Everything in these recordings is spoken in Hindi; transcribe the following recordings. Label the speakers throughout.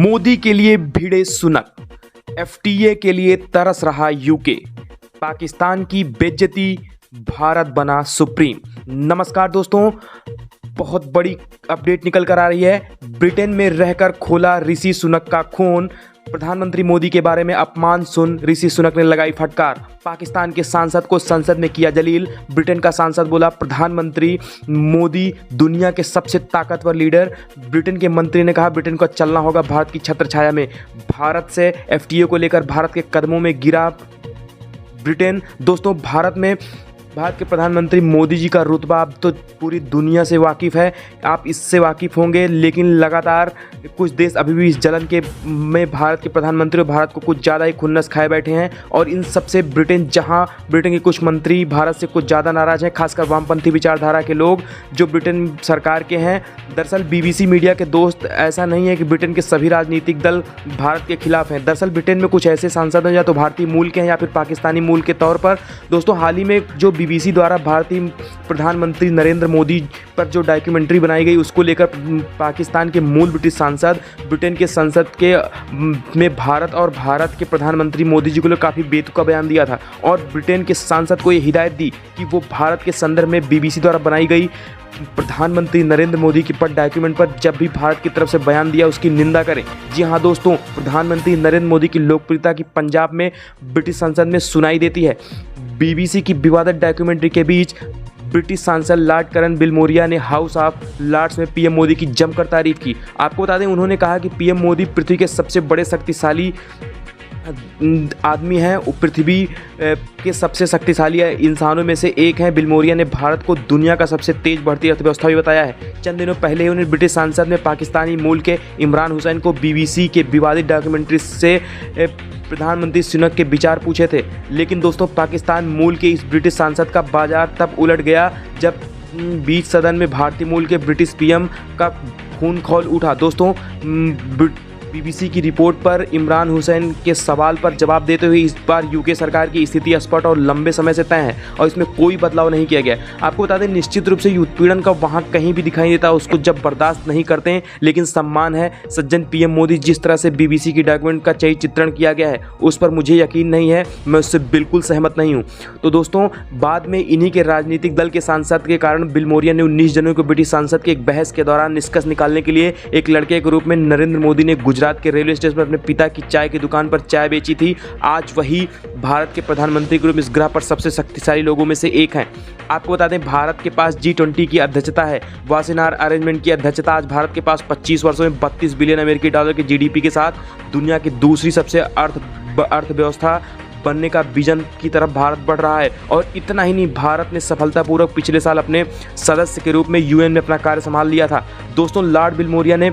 Speaker 1: मोदी के लिए भिड़े सुनक, एफटीए के लिए तरस रहा यूके, पाकिस्तान की बेइज्जती, भारत बना सुप्रीम। नमस्कार दोस्तों, बहुत बड़ी अपडेट निकल कर आ रही है। ब्रिटेन में रहकर खोला ऋषि सुनक का खून, प्रधानमंत्री मोदी के बारे में अपमान सुन ऋषि सुनक ने लगाई फटकार। पाकिस्तान के सांसद को संसद में किया जलील। ब्रिटेन का सांसद बोला प्रधानमंत्री मोदी दुनिया के सबसे ताकतवर लीडर। ब्रिटेन के मंत्री ने कहा ब्रिटेन को चलना होगा भारत की छत्रछाया में। भारत से एफटीए को लेकर भारत के कदमों में गिरा ब्रिटेन। दोस्तों, भारत के प्रधानमंत्री मोदी जी का रुतबा अब तो पूरी दुनिया से वाकिफ़ है, आप इससे वाकिफ़ होंगे। लेकिन लगातार कुछ देश अभी भी इस जलन में भारत के प्रधानमंत्री और भारत को कुछ ज़्यादा ही खुन्नस खाए बैठे हैं। और इन सबसे ब्रिटेन के कुछ मंत्री भारत से कुछ ज़्यादा नाराज़ हैं, खासकर वामपंथी विचारधारा के लोग जो ब्रिटेन सरकार के हैं। दरअसल बीबीसी मीडिया के दोस्त, ऐसा नहीं है कि ब्रिटेन के सभी राजनीतिक दल भारत के खिलाफ हैं। दरअसल ब्रिटेन में कुछ ऐसे सांसद हैं या तो भारतीय मूल के हैं या फिर पाकिस्तानी मूल के तौर पर। दोस्तों, हाल ही में जो बीबीसी द्वारा भारतीय प्रधानमंत्री नरेंद्र मोदी पर जो डॉक्यूमेंट्री बनाई गई, उसको लेकर पाकिस्तान के मूल ब्रिटिश सांसद ब्रिटेन के संसद में भारत और भारत के प्रधानमंत्री मोदी जी को लेकर काफ़ी बेतुका बयान दिया था। और ब्रिटेन के सांसद को ये हिदायत दी कि वो भारत के संदर्भ में बीबीसी द्वारा बनाई गई प्रधानमंत्री नरेंद्र मोदी के पर डॉक्यूमेंट पर जब भी भारत की तरफ से बयान दिया उसकी निंदा करें। जी हाँ दोस्तों, प्रधानमंत्री नरेंद्र मोदी की लोकप्रियता की पंजाब में ब्रिटिश संसद में सुनाई देती है। बीबीसी की विवादित डॉक्यूमेंट्री के बीच ब्रिटिश सांसद लॉर्ड करन बिलमोरिया ने हाउस ऑफ लॉर्ड्स में पीएम मोदी की जमकर तारीफ की। आपको बता दें, उन्होंने कहा कि पीएम मोदी पृथ्वी के सबसे बड़े शक्तिशाली आदमी हैं, पृथ्वी के सबसे शक्तिशाली इंसानों में से एक हैं। बिलमोरिया ने भारत को दुनिया का सबसे तेज बढ़ती अर्थव्यवस्था भी बताया है। चंद दिनों पहले उन्हें ब्रिटिश सांसद ने पाकिस्तानी मूल के इमरान हुसैन को बीबीसी के विवादित डॉक्यूमेंट्री से प्रधानमंत्री सुनक के विचार पूछे थे। लेकिन दोस्तों, पाकिस्तान मूल के इस ब्रिटिश सांसद का बाजार तब उलट गया जब बीच सदन में भारतीय मूल के ब्रिटिश पीएम का खून खौल उठा। दोस्तों, बीबीसी की रिपोर्ट पर इमरान हुसैन के सवाल पर जवाब देते हुए इस बार यूके सरकार की स्थिति स्पष्ट और लंबे समय से तय है और इसमें कोई बदलाव नहीं किया गया। आपको बता दें, निश्चित रूप से उत्पीड़न का वहाँ कहीं भी दिखाई देता है, उसको जब बर्दाश्त नहीं करते हैं। लेकिन सम्मान है सज्जन पीएम मोदी, जिस तरह से बीबीसी की डॉक्यूमेंट का सही चित्रण किया गया है उस पर मुझे यकीन नहीं है, मैं उससे बिल्कुल सहमत नहीं हूँ। तो दोस्तों, बाद में इन्हीं के राजनीतिक दल के सांसद के कारण बिलमोरिया ने 19 जनवरी को ब्रिटिश सांसद के एक बहस के दौरान निष्कर्ष निकालने के लिए एक लड़के के रूप में नरेंद्र मोदी ने गुजरात के रेलवे स्टेशन पर अपने पिता की चाय की दुकान पर चाय बेची थी। आज वही भारत के प्रधानमंत्री के रूप में इस ग्रह पर सबसे शक्तिशाली लोगों में से एक हैं। आपको बता दें, भारत के पास G20 की अध्यक्षता है। वासेनार अरेंजमेंट की अध्यक्षता। आज भारत के पास 25 वर्षों में 32 बिलियन अमेरिकी डॉलर के जीडीपी के साथ दुनिया की दूसरी सबसे अर्थव्यवस्था बनने का विजन की तरफ भारत बढ़ रहा है। और इतना ही नहीं, भारत ने सफलतापूर्वक पिछले साल अपने सदस्य के रूप में यूएन में अपना कार्य संभाल लिया था। दोस्तों, लॉर्ड बिलमोरिया ने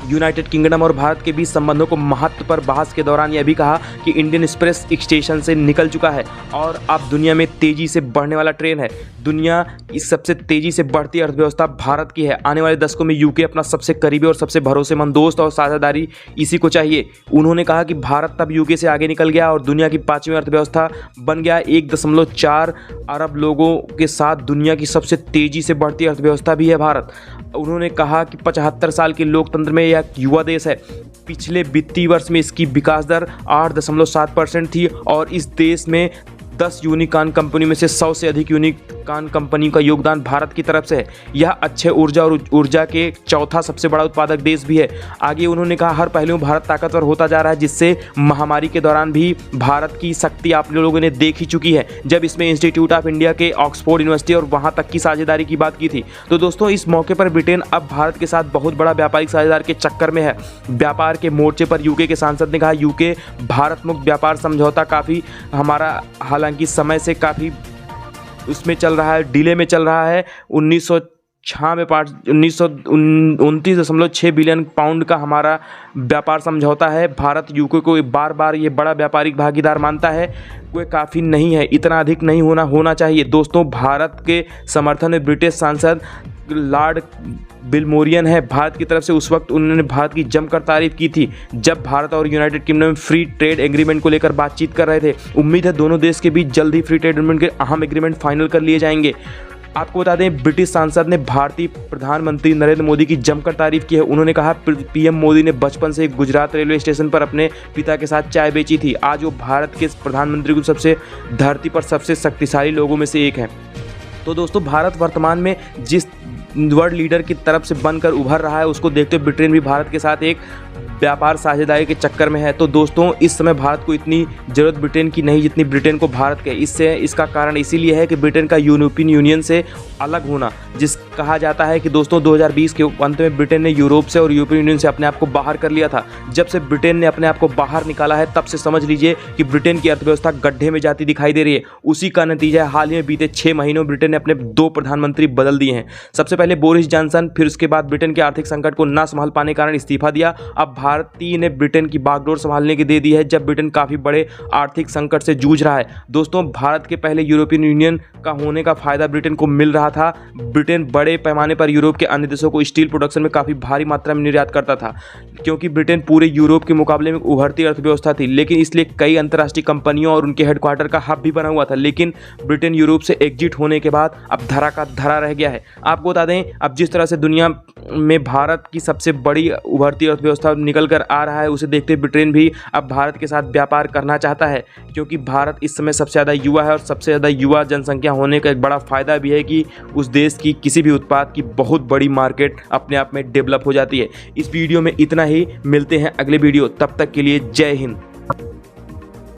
Speaker 1: यूनाइटेड किंगडम और भारत के बीच संबंधों को महत्व पर बहस के दौरान यह भी कहा कि इंडियन एक्सप्रेस स्टेशन से निकल चुका है और अब दुनिया में तेजी से बढ़ने वाला ट्रेन है। दुनिया की सबसे तेजी से बढ़ती अर्थव्यवस्था भारत की है। आने वाले दशकों में यूके अपना सबसे करीबी और सबसे भरोसेमंद दोस्त और साझेदारी इसी को चाहिए। उन्होंने कहा कि भारत तब यूके से आगे निकल गया और दुनिया की 5वीं अर्थव्यवस्था बन गया। 1.4 अरब लोगों के साथ दुनिया की सबसे तेजी से बढ़ती अर्थव्यवस्था भी है भारत। उन्होंने कहा कि 75 साल के लोकतंत्र में यह युवा देश है। पिछले वित्तीय वर्ष में इसकी विकास दर 8.7% थी और इस देश में 10 यूनिकॉर्न कंपनी में से 100 से अधिक यूनिकॉर्न कंपनी का योगदान भारत की तरफ से है। यह अक्षय ऊर्जा और ऊर्जा के चौथा सबसे बड़ा उत्पादक देश भी है। आगे उन्होंने कहा, हर पहलू में भारत ताकतवर होता जा रहा है, जिससे महामारी के दौरान भी भारत की शक्ति आप लोगों ने देख ही चुकी है जब इसमें इंस्टीट्यूट ऑफ इंडिया के ऑक्सफोर्ड यूनिवर्सिटी और वहाँ तक की साझेदारी की बात की थी। तो दोस्तों, इस मौके पर ब्रिटेन अब भारत के साथ बहुत बड़ा व्यापारिक साझेदार के चक्कर में है। व्यापार के मोर्चे पर यूके के सांसद ने कहा, यूके भारत मुक्त व्यापार समझौता काफ़ी हमारा हालांकि समय से काफ़ी उसमें चल रहा है, डिले में चल रहा है। 1929.6 बिलियन पाउंड का हमारा व्यापार समझौता है। भारत यूके को बार बार ये बड़ा व्यापारिक भागीदार मानता है, कोई काफ़ी नहीं है, इतना अधिक नहीं होना चाहिए। दोस्तों, भारत के समर्थन में ब्रिटिश सांसद लॉर्ड बिलमोरियन है भारत की तरफ से। उस वक्त उन्होंने भारत की जमकर तारीफ की थी जब भारत और United kingdom free trade agreement को लेकर बातचीत कर रहे थे। उम्मीद है दोनों देश के बीच जल्द ही फ्री ट्रेड एग्रीमेंट के अहम एग्रीमेंट फाइनल कर लिए जाएंगे। आपको बता दें, ब्रिटिश सांसद ने भारतीय प्रधानमंत्री नरेंद्र मोदी की जमकर तारीफ की है। उन्होंने कहा पीएम मोदी ने बचपन से गुजरात रेलवे स्टेशन पर अपने पिता के साथ चाय बेची थी। आज वो भारत के प्रधानमंत्री को धरती पर सबसे शक्तिशाली लोगों में से एक है। तो दोस्तों, भारत वर्तमान में जिस वर्ल्ड लीडर की तरफ से बनकर उभर रहा है, उसको देखते हुए ब्रिटेन भी भारत के साथ एक व्यापार साझेदारी के चक्कर में है। तो दोस्तों, इस समय भारत को इतनी ज़रूरत ब्रिटेन की नहीं जितनी ब्रिटेन को भारत के। इसका कारण इसीलिए है कि ब्रिटेन का यूरोपियन यूनियन से अलग होना, कहा जाता है कि दोस्तों 2020 के अंत में ब्रिटेन ने यूरोप से और यूरोपियन यूनियन से अपने आप को बाहर कर लिया था। जब से ब्रिटेन ने अपने आप को बाहर निकाला है, तब से समझ लीजिए कि ब्रिटेन की अर्थव्यवस्था गड्ढे में जाती दिखाई दे रही है। उसी का नतीजा है हाल ही में बीते 6 महीनों में ब्रिटेन ने अपने 2 प्रधानमंत्री बदल दिए हैं। सबसे पहले बोरिस जॉनसन, फिर उसके बाद ब्रिटेन के आर्थिक संकट को ना संभाल पाने के कारण इस्तीफा दिया। अब भारतीय ने ब्रिटेन की बागडोर संभालने की दे दी है, जब ब्रिटेन काफ़ी बड़े आर्थिक संकट से जूझ रहा है। दोस्तों, भारत के पहले यूरोपियन यूनियन का होने का फायदा ब्रिटेन को मिल रहा था। ब्रिटेन बड़े पैमाने पर यूरोप के अन्य देशों को स्टील प्रोडक्शन में काफ़ी भारी मात्रा में निर्यात करता था, क्योंकि ब्रिटेन पूरे यूरोप के मुकाबले में उभरती अर्थव्यवस्था थी। लेकिन इसलिए कई अंतर्राष्ट्रीय कंपनियों और उनके हेडक्वार्टर का हब भी बना हुआ था। लेकिन ब्रिटेन यूरोप से एग्जिट होने के बाद अब धरा का धरा रह गया है। आपको बता दें, अब जिस तरह से दुनिया में भारत की सबसे बड़ी उभरती अर्थव्यवस्था निकल कर आ रहा है, उसे देखते ब्रिटेन भी अब भारत के साथ व्यापार करना चाहता है, क्योंकि भारत इस समय सबसे ज़्यादा युवा है और सबसे ज़्यादा युवा जनसंख्या होने का एक बड़ा फ़ायदा भी है कि उस देश की किसी भी उत्पाद की बहुत बड़ी मार्केट अपने आप में डेवलप हो जाती है। इस वीडियो में इतना ही, मिलते हैं अगले वीडियो, तब तक के लिए जय हिंद।